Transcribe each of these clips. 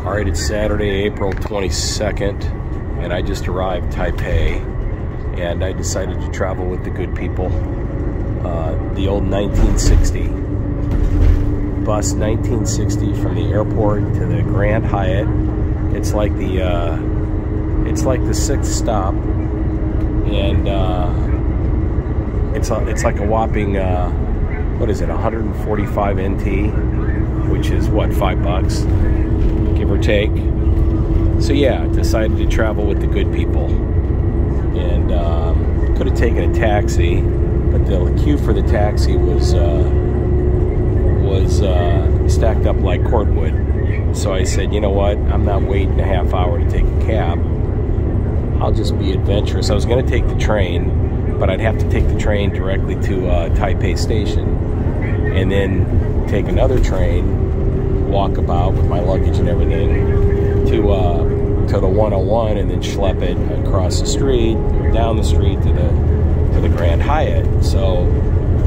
All right, it's Saturday, April 22nd, and I just arrived Taipei, and I decided to travel with the good people. The old 1960 bus, 1960 from the airport to the Grand Hyatt. It's like the sixth stop, and it's like a whopping what is it, 145 NT, which is what, $5, give or take. So yeah, decided to travel with the good people, and could have taken a taxi, but the queue for the taxi was stacked up like cordwood. So I said, you know what, I'm not waiting a half hour to take a cab. I'll just be adventurous. I was going to take the train, but I'd have to take the train directly to Taipei Station, and then take another train, walk about with my luggage and everything, to the 101, and then schlep it across the street, or down the street to the Grand Hyatt. So,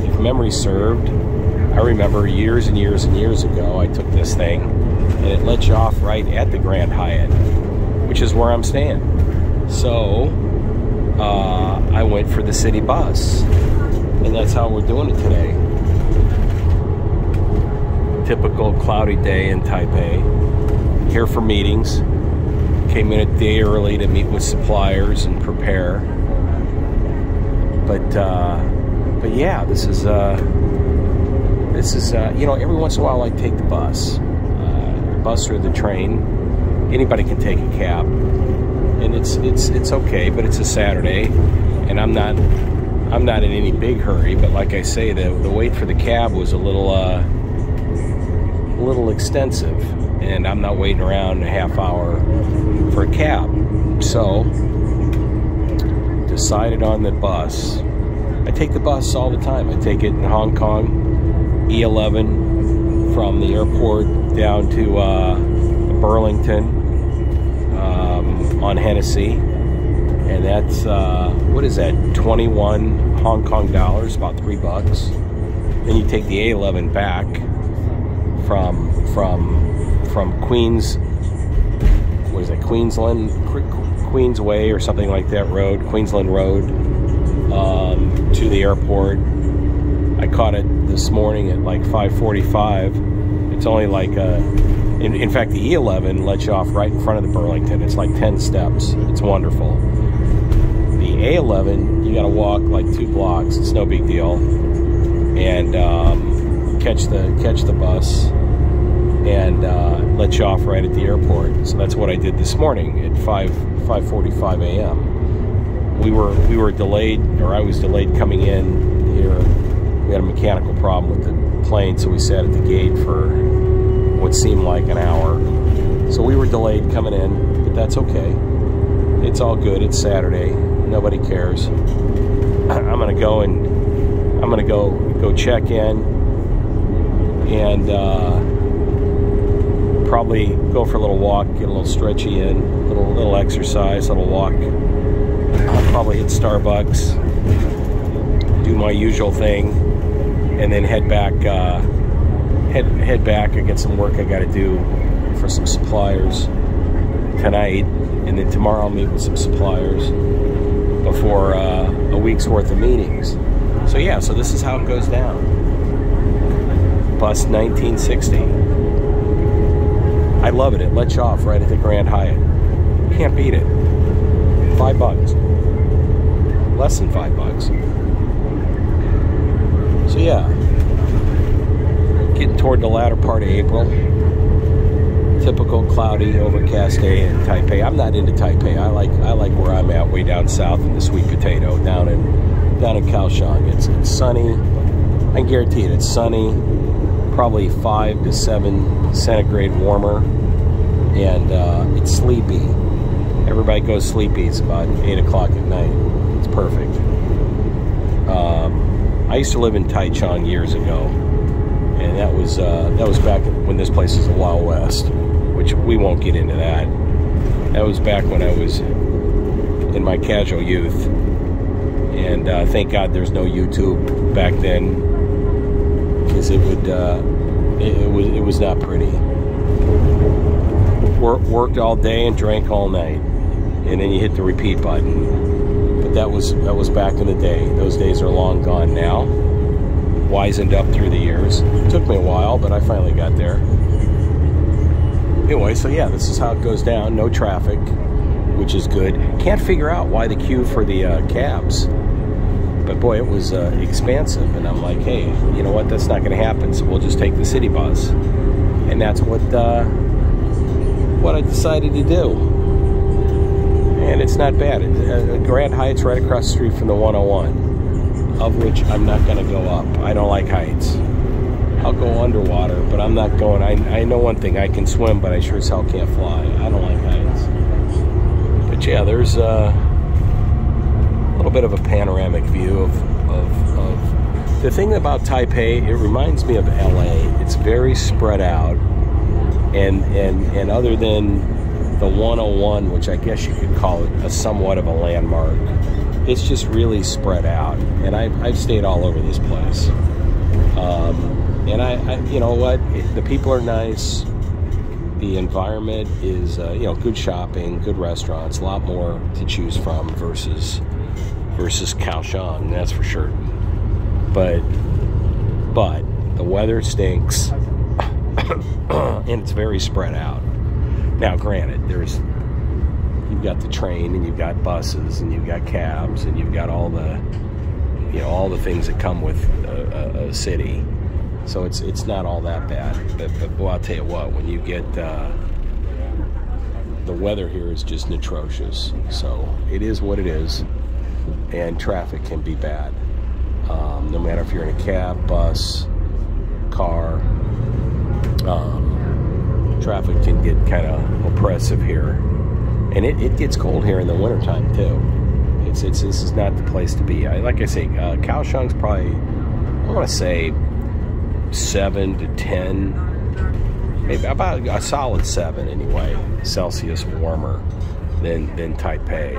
if memory served, I remember years and years and years ago, I took this thing, and it let you off right at the Grand Hyatt, which is where I'm staying. So, I went for the city bus, and that's how we're doing it today. Typical cloudy day in Taipei. Here for meetings. Came in a day early to meet with suppliers and prepare. But yeah, this is you know, every once in a while I take the bus or the train. Anybody can take a cab, and it's okay. But it's a Saturday, and I'm not in any big hurry. But like I say, the wait for the cab was a little extensive, and I'm not waiting around a half hour for a cab. So decided on the bus. I take the bus all the time. I take it in Hong Kong, E11 from the airport down to Burlington on Hennessy, and that's what is that, 21 Hong Kong dollars, about $3. Then you take the A11 back from Queens, what is it, Queensway or something like that road, Queensland Road, to the airport. I caught it this morning at like 5:45. It's only like in fact, the E11 lets you off right in front of the Burlington. It's like 10 steps. It's wonderful. The A11, you got to walk like 2 blocks. It's no big deal, and catch the bus, and let you off right at the airport. So that's what I did this morning at 5:45 a.m. We were delayed, or I was delayed coming in here. We had a mechanical problem with the plane, so we sat at the gate for what seemed like an hour. So we were delayed coming in, but that's okay. It's all good. It's Saturday. Nobody cares. I'm gonna go check in, and probably go for a little walk, get a little stretchy in, little exercise, little walk. I'll probably hit Starbucks, do my usual thing, and then head back. Head back. I got some work I got to do for some suppliers tonight, and then tomorrow I'll meet with some suppliers before a week's worth of meetings. So yeah, so this is how it goes down. Bus 1960. I love it. It lets you off right at the Grand Hyatt. Can't beat it. $5. Less than $5. So yeah, getting toward the latter part of April. Typical cloudy, overcast day in Taipei. I'm not into Taipei. I like where I'm at, way down south in the Sweet Potato, down in Kaohsiung. It's sunny. I can guarantee it. It's sunny. Probably 5 to 7 centigrade warmer, and it's sleepy. Everybody goes sleepy. It's about 8 o'clock at night. It's perfect. I used to live in Taichung years ago, and that was back when this place was the Wild West, which we won't get into that. That was back when I was in my casual youth, and thank God there's no YouTube back then, because it was not pretty. worked all day and drank all night, and then you hit the repeat button. But that was back in the day. Those days are long gone now. Wizened up through the years. It took me a while, but I finally got there. Anyway, so yeah, this is how it goes down. No traffic, which is good. Can't figure out why the queue for the cabs. But boy, it was expansive, and I'm like, hey, you know what? That's not going to happen. So we'll just take the city bus, and that's what I decided to do. And it's not bad. Grand Heights right across the street from the 101, of which I'm not going to go up. I don't like heights. I'll go underwater, but I'm not going. I know one thing: I can swim, but I sure as hell can't fly. I don't like heights. But yeah, there's a little bit of a panoramic view of the thing about Taipei. It reminds me of LA. It's very spread out, and other than the 101, which I guess you could call it a somewhat of a landmark, it's just really spread out. And I've stayed all over this place, and I you know what, the people are nice. The environment is you know, good shopping, good restaurants, a lot more to choose from versus Kaohsiung, that's for sure. But the weather stinks, and it's very spread out. Now, granted, you've got the train, and you've got buses, and you've got cabs, and you've got all the things that come with a city. So it's not all that bad. But well, I'll tell you what, when you get the weather here is just atrocious. So it is what it is. And traffic can be bad, no matter if you're in a cab, bus, car. Traffic can get kind of oppressive here, and it gets cold here in the wintertime too. This is not the place to be. Like I say, Kaohsiung's probably, I want to say 7 to 10, maybe about a solid 7 anyway, Celsius warmer than Taipei.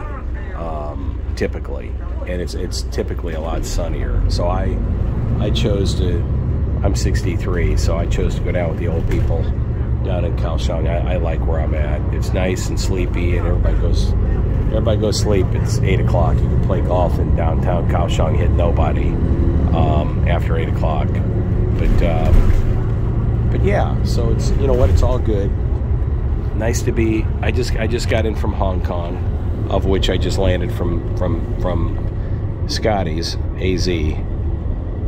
Typically, and it's typically a lot sunnier. So I chose to, I'm 63, so I chose to go down with the old people down in Kaohsiung. I like where I'm at. It's nice and sleepy, and everybody goes sleep. It's 8 o'clock. You can play golf in downtown Kaohsiung, hit nobody after 8 o'clock. But yeah, so it's, you know what, it's all good. Nice to be. I just got in from Hong Kong, of which I just landed from Scotty's AZ,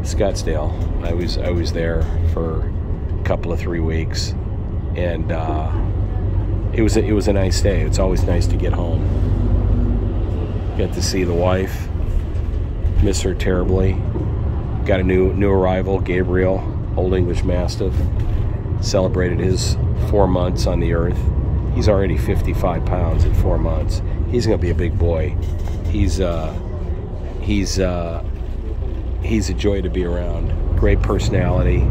Scottsdale. I was there for a couple of 3 weeks, and it was a nice day. It's always nice to get home. Got to see the wife. Miss her terribly. Got a new arrival, Gabriel, Old English Mastiff. Celebrated his 4 months on the earth. He's already 55 pounds at 4 months. He's gonna be a big boy. He's a joy to be around. Great personality.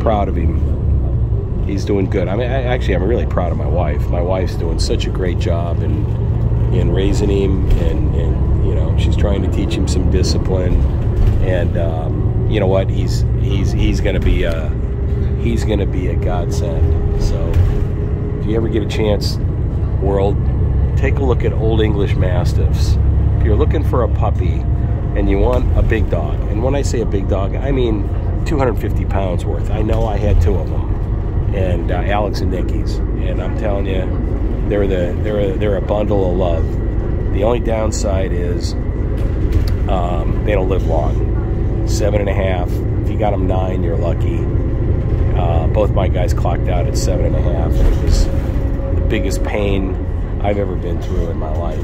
Proud of him. He's doing good. I mean, I'm really proud of my wife. My wife's doing such a great job in raising him, and you know, she's trying to teach him some discipline. And you know what? He's gonna be a godsend. So if you ever get a chance, world, take a look at Old English Mastiffs. If you're looking for a puppy and you want a big dog, and when I say a big dog, I mean 250 pounds worth. I know I had 2 of them, and Alex and Nikki's, and I'm telling you, they're a bundle of love. The only downside is they don't live long. 7.5. If you got them 9, you're lucky. Both my guys clocked out at 7.5, and it was the biggest pain I've ever been through in my life.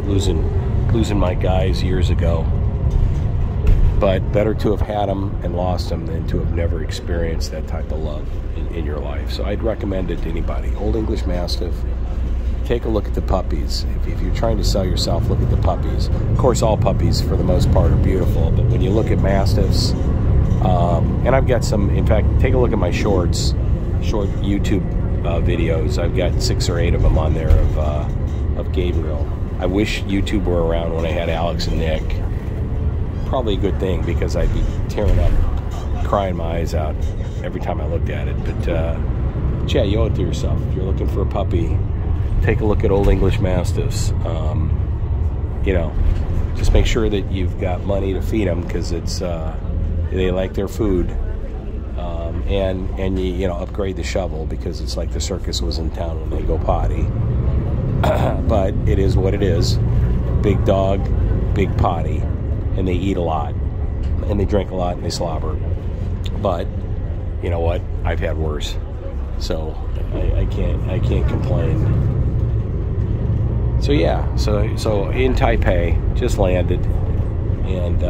Losing my guys years ago. But better to have had them and lost them than to have never experienced that type of love in your life. So I'd recommend it to anybody. Old English Mastiff. Take a look at the puppies. If you're trying to sell yourself, look at the puppies. Of course, all puppies, for the most part, are beautiful. But when you look at Mastiffs, and I've got some, in fact, take a look at my short YouTube videos. I've got 6 or 8 of them on there of Gabriel. I wish YouTube were around when I had Alex and Nick. Probably a good thing, because I'd be tearing up, crying my eyes out every time I looked at it. But But yeah, you owe it to yourself. If you're looking for a puppy, take a look at Old English Mastiffs. You know, just make sure that you've got money to feed them, because it's they like their food. And you know, upgrade the shovel, because it's like the circus was in town when they go potty. But it is what it is. Big dog, big potty, and they eat a lot, and they drink a lot, and they slobber. But you know what? I've had worse, so I can't complain. So yeah, so in Taipei, just landed, and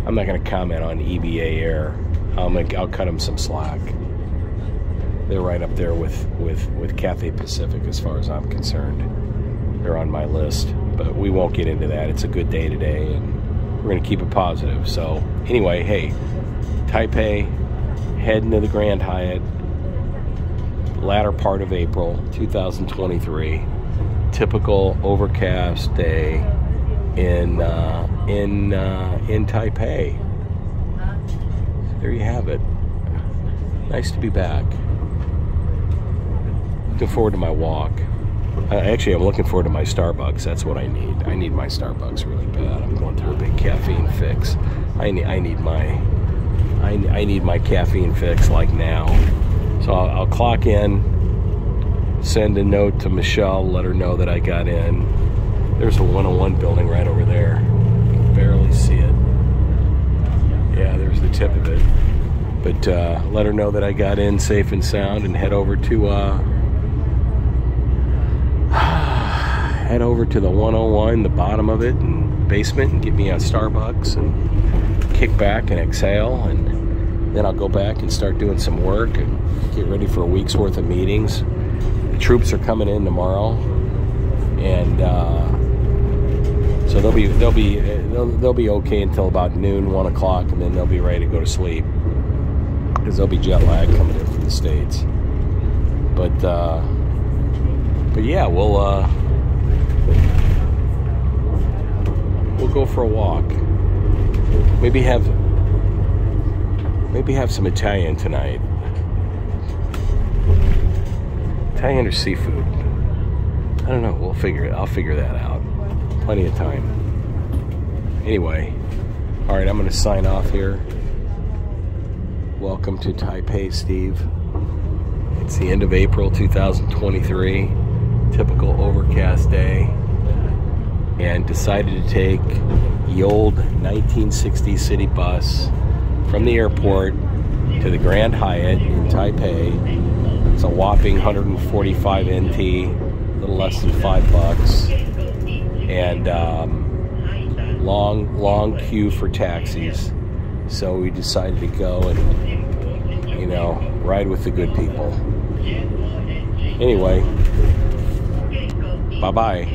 I'm not going to comment on EVA Air. I'll cut them some slack. They're right up there with Cathay Pacific as far as I'm concerned. They're on my list, but we won't get into that. It's a good day today, and we're going to keep it positive. So anyway, hey, Taipei, heading to the Grand Hyatt, latter part of April 2023. Typical overcast day in Taipei. There you have it. Nice to be back. Looking forward to my walk. Actually, I'm looking forward to my Starbucks. That's what I need. I need my Starbucks really bad. I'm going through a big caffeine fix. I need my caffeine fix like now. So I'll clock in, send a note to Michelle, let her know that I got in. There's a 101 building right over there. You can barely see it. Yeah, there's the tip of it. But let her know that I got in safe and sound, and head over to the 101, the bottom of it, and basement, and get me a Starbucks and kick back and exhale, and then I'll go back and start doing some work and get ready for a week's worth of meetings. The troops are coming in tomorrow, and so they'll be okay until about noon, 1 o'clock, and then they'll be ready to go to sleep, because they'll be jet lag coming in from the States. But yeah, we'll go for a walk. Maybe have some Italian tonight. Italian or seafood? I don't know. I'll figure that out. Plenty of time. Anyway, all right, I'm going to sign off here. Welcome to Taipei, Steve. It's the end of April 2023. Typical overcast day. And decided to take the old 1960 city bus from the airport to the Grand Hyatt in Taipei. It's a whopping 145 NT, a little less than $5. And long queue for taxis. So we decided to go and, you know, ride with the good people. Anyway, bye-bye.